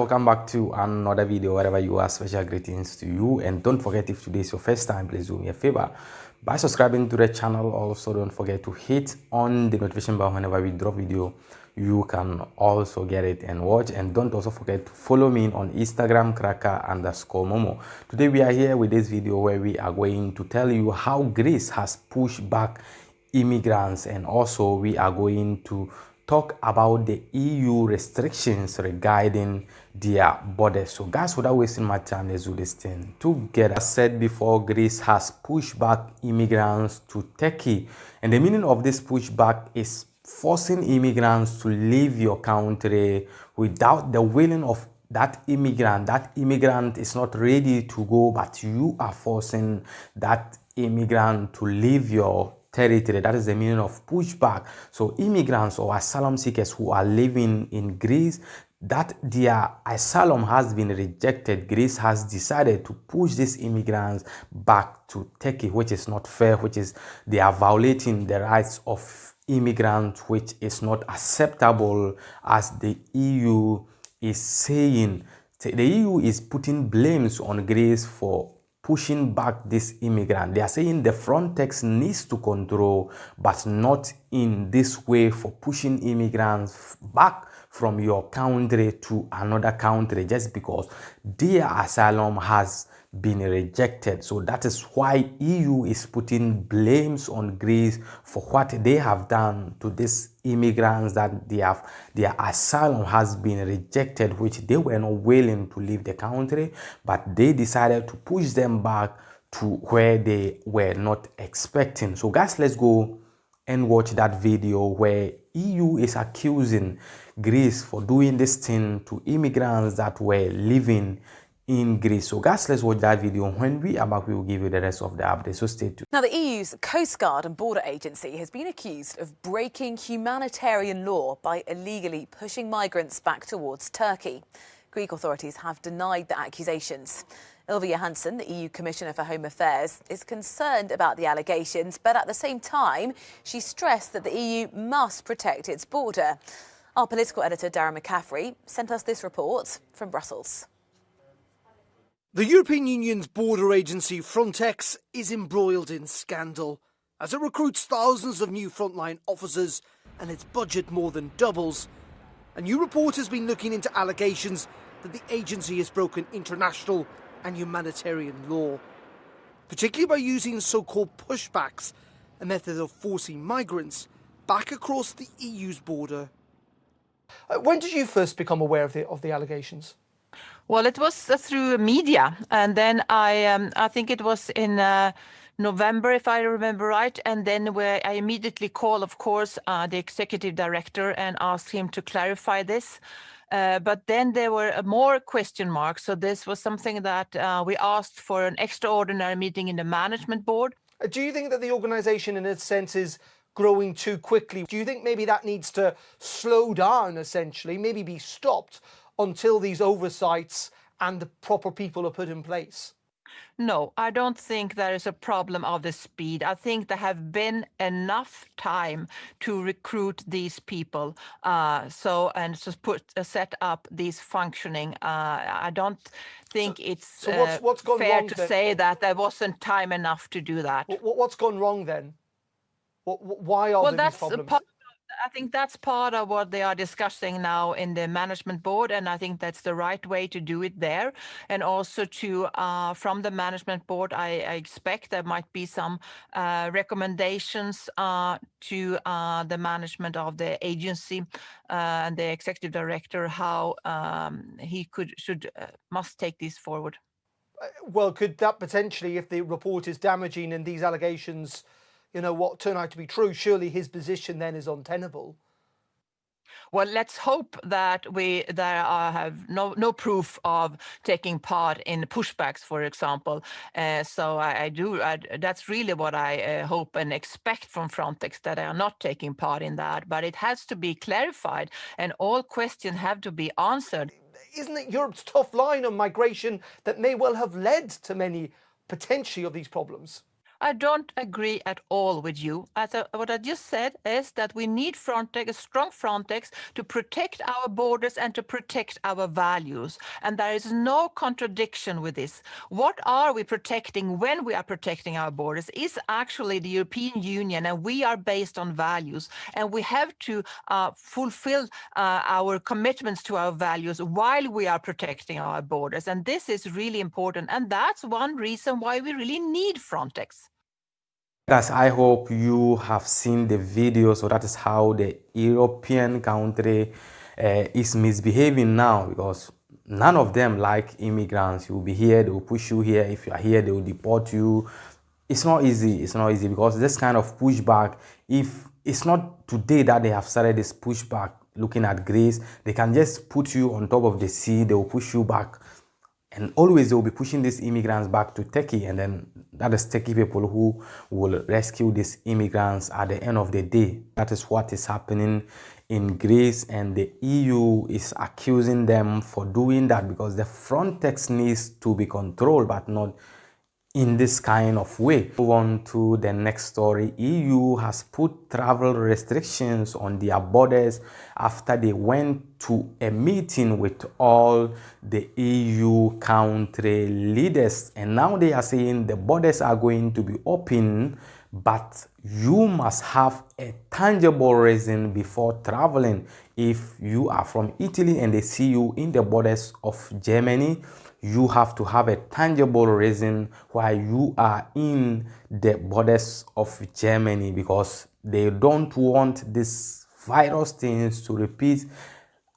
welcome back to another video. Wherever you are, special greetings to you, and don't forget, if today is your first time, please do me a favor by subscribing to the channel. Also, don't forget to hit on the notification bell whenever we drop video. You can also get it and watch, and don't also forget to follow me on Instagram, cracker_momo. Today we are here with this video where we are going to tell you how Greece has pushed back immigrants, and also we are going to talk about the EU restrictions regarding their borders. So guys, without wasting my time, let's do this thing together. As said before, Greece has pushed back immigrants to Turkey, and the meaning of this pushback is forcing immigrants to leave your country without the willing of that immigrant. That immigrant is not ready to go, but you are forcing that immigrant to leave your territory. That is the meaning of pushback. So immigrants or asylum seekers who are living in Greece, that their asylum has been rejected, Greece has decided to push these immigrants back to Turkey, which is not fair, which is they are violating the rights of immigrants, which is not acceptable, as the EU is saying. The EU is putting blames on Greece for pushing back this immigrant. They are saying the Frontex needs to control, but not in this way, for pushing immigrants back from your country to another country just because their asylum has been rejected. So that is why EU is putting blames on Greece for what they have done to these immigrants, that their asylum has been rejected, which they were not willing to leave the country, but they decided to push them back to where they were not expecting. So guys, let's go and watch that video where EU is accusing Greece for doing this thing to immigrants that were living in Greece. So guys, let's watch that video. When we are back, we will give you the rest of the update, so stay tuned. Now, the EU's Coast Guard and Border Agency has been accused of breaking humanitarian law by illegally pushing migrants back towards Turkey. Greek authorities have denied the accusations. Ylva Johansson, the EU Commissioner for Home Affairs, is concerned about the allegations, but at the same time, she stressed that the EU must protect its border. Our political editor, Darren McCaffrey, sent us this report from Brussels. The European Union's border agency Frontex is embroiled in scandal as it recruits thousands of new frontline officers and its budget more than doubles. A new report has been looking into allegations that the agency has broken international and humanitarian law, particularly by using so-called pushbacks, a method of forcing migrants back across the EU's border. When did you first become aware of the allegations? Well, it was through media, and then I think it was in November, if I remember right, and then where I immediately called, of course, the executive director and asked him to clarify this. But then there were more question marks, so this was something that we asked for an extraordinary meeting in the management board. Do you think that the organisation, in a sense, is growing too quickly? Do you think maybe that needs to slow down, essentially, maybe be stopped until these oversights and the proper people are put in place? No, I don't think there is a problem of the speed. I think there have been enough time to recruit these people, and to set up these functioning. I don't think it's what's gone fair wrong to then? say that there wasn't time enough to do that. What's gone wrong then? Why are there these problems? I think that's part of what they are discussing now in the management board, and I think that's the right way to do it there. And also from the management board, I expect there might be some recommendations to the management of the agency and the executive director, how he must take this forward. Well, could that potentially, if the report is damaging and these allegations, turn out to be true, surely his position then is untenable? Well, let's hope that have no proof of taking part in pushbacks, for example. So that's really what I hope and expect from Frontex, that they are not taking part in that. But it has to be clarified, and all questions have to be answered. Isn't it Europe's tough line on migration that may well have led to many, potentially, of these problems? I don't agree at all with you. What I just said is that we need Frontex, a strong Frontex, to protect our borders and to protect our values. And there is no contradiction with this. What are we protecting when we are protecting our borders is actually the European Union, and we are based on values. And we have to fulfill our commitments to our values while we are protecting our borders. And this is really important. And that's one reason why we really need Frontex. Guys, I hope you have seen the video. So that is how the European country is misbehaving now, because none of them like immigrants. You will be here, they will push you here. If you are here, they will deport you. It's not easy. It's not easy, because this kind of pushback, if it's not today that they have started this pushback looking at Greece, they can just put you on top of the sea, they will push you back. And always they will be pushing these immigrants back to Turkey, and then that is Turkey people who will rescue these immigrants at the end of the day. That is what is happening in Greece, and the EU is accusing them for doing that, because the Frontex needs to be controlled, but not in this kind of way. Move on to the next story. EU has put travel restrictions on their borders after they went to a meeting with all the EU country leaders, and now they are saying the borders are going to be open, but you must have a tangible reason before traveling. If you are from Italy and they see you in the borders of Germany, you have to have a tangible reason why you are in the borders of Germany, because they don't want this virus things to repeat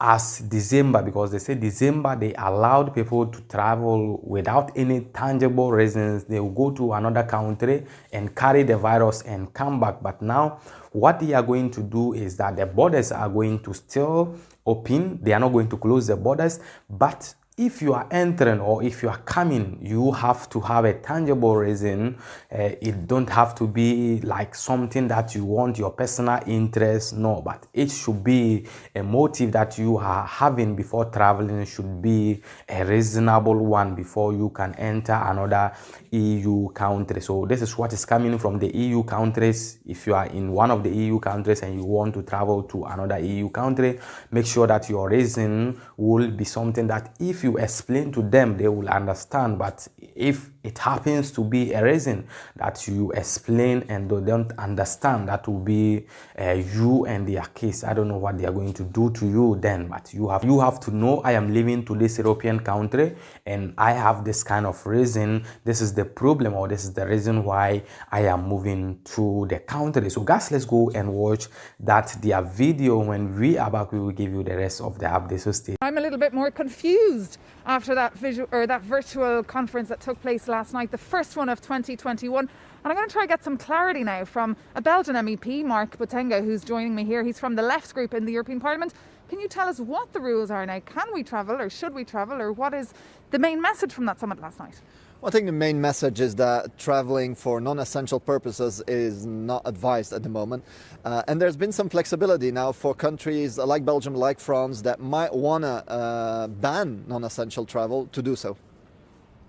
as December, because they say December they allowed people to travel without any tangible reasons. They will go to another country and carry the virus and come back. But now what they are going to do is that the borders are going to still open. They are not going to close the borders, but if you are entering or if you are coming, you have to have a tangible reason. It don't have to be like something that you want, your personal interest, no, but it should be a motive that you are having before traveling. It should be a reasonable one before you can enter another EU country. So this is what is coming from the EU countries. If you are in one of the EU countries and you want to travel to another EU country, make sure that your reason will be something that if you explain to them, they will understand. But if it happens to be a reason that you explain and they don't understand, that will be you and their case. I don't know what they are going to do to you then, but you have to know, I am living to this European country and I have this kind of reason. This is the problem, or this is the reason why I am moving to the country. So guys, let's go and watch their video. When we are back, we will give you the rest of the update. So stay. I'm a little bit more confused after that virtual conference that took place last night, the first one of 2021. And I'm going to try to get some clarity now from a Belgian MEP, Mark Botenga, who's joining me here. He's from the Left group in the European Parliament. Can you tell us what the rules are now? Can we travel, or should we travel, or what is the main message from that summit last night? Well, I think the main message is that traveling for non-essential purposes is not advised at the moment. And there's been some flexibility now for countries like Belgium, like France, that might want to ban non-essential travel to do so.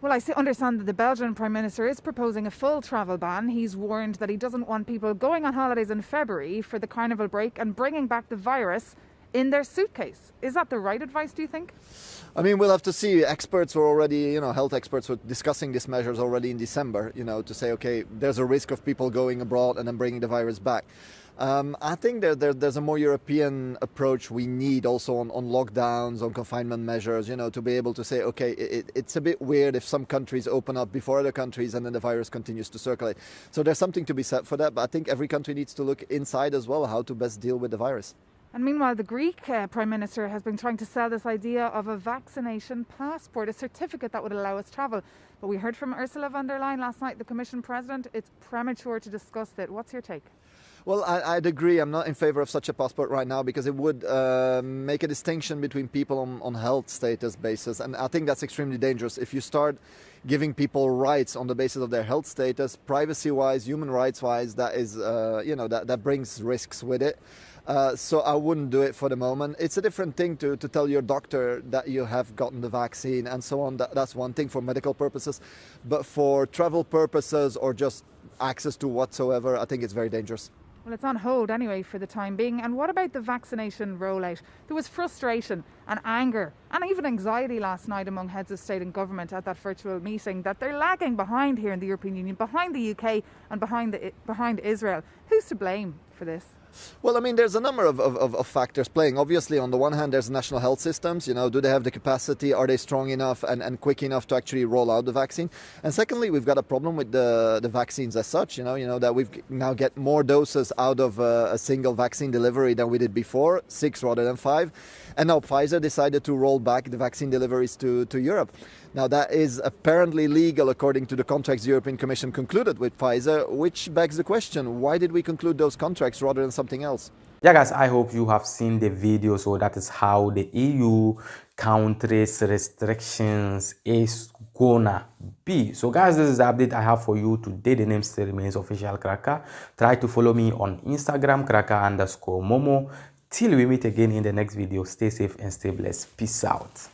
Well, I understand that the Belgian Prime Minister is proposing a full travel ban. He's warned that he doesn't want people going on holidays in February for the carnival break and bringing back the virus in their suitcase. Is that the right advice, do you think? I mean, we'll have to see. Experts were already, health experts were discussing these measures already in December, to say, okay, there's a risk of people going abroad and then bringing the virus back. I think there's a more European approach we need also on lockdowns, on confinement measures, to be able to say, okay, it's a bit weird if some countries open up before other countries and then the virus continues to circulate. So there's something to be said for that, but I think every country needs to look inside as well, how to best deal with the virus. And meanwhile, the Greek Prime Minister has been trying to sell this idea of a vaccination passport, a certificate that would allow us travel. But we heard from Ursula von der Leyen last night, the Commission President, it's premature to discuss it. What's your take? Well, I'd agree. I'm not in favor of such a passport right now because it would make a distinction between people on health status basis. And I think that's extremely dangerous. If you start giving people rights on the basis of their health status, privacy-wise, human rights-wise, that is, that brings risks with it. So I wouldn't do it for the moment. It's a different thing to tell your doctor that you have gotten the vaccine and so on. That's one thing for medical purposes. But for travel purposes or just access to whatsoever, I think it's very dangerous. Well, it's on hold anyway for the time being. And what about the vaccination rollout? There was frustration and anger and even anxiety last night among heads of state and government at that virtual meeting that they're lagging behind here in the European Union, behind the UK and behind Israel. Who's to blame for this? Well, I mean, there's a number of factors playing. Obviously, on the one hand, there's national health systems. You know, do they have the capacity? Are they strong enough and quick enough to actually roll out the vaccine? And secondly, we've got a problem with the vaccines as such. You know that we've now get more doses out of a single vaccine delivery than we did before, 6 rather than 5. And now Pfizer decided to roll back the vaccine deliveries to Europe. Now, that is apparently legal according to the contracts the European Commission concluded with Pfizer, which begs the question, why did we conclude those contracts rather than something else? Yeah, guys, I hope you have seen the video. So that is how the EU countries restrictions is gonna be. So guys, this is the update I have for you today. The name still remains Official Cracker. Try to follow me on Instagram, cracker_momo. Till we meet again in the next video, stay safe and stay blessed. Peace out.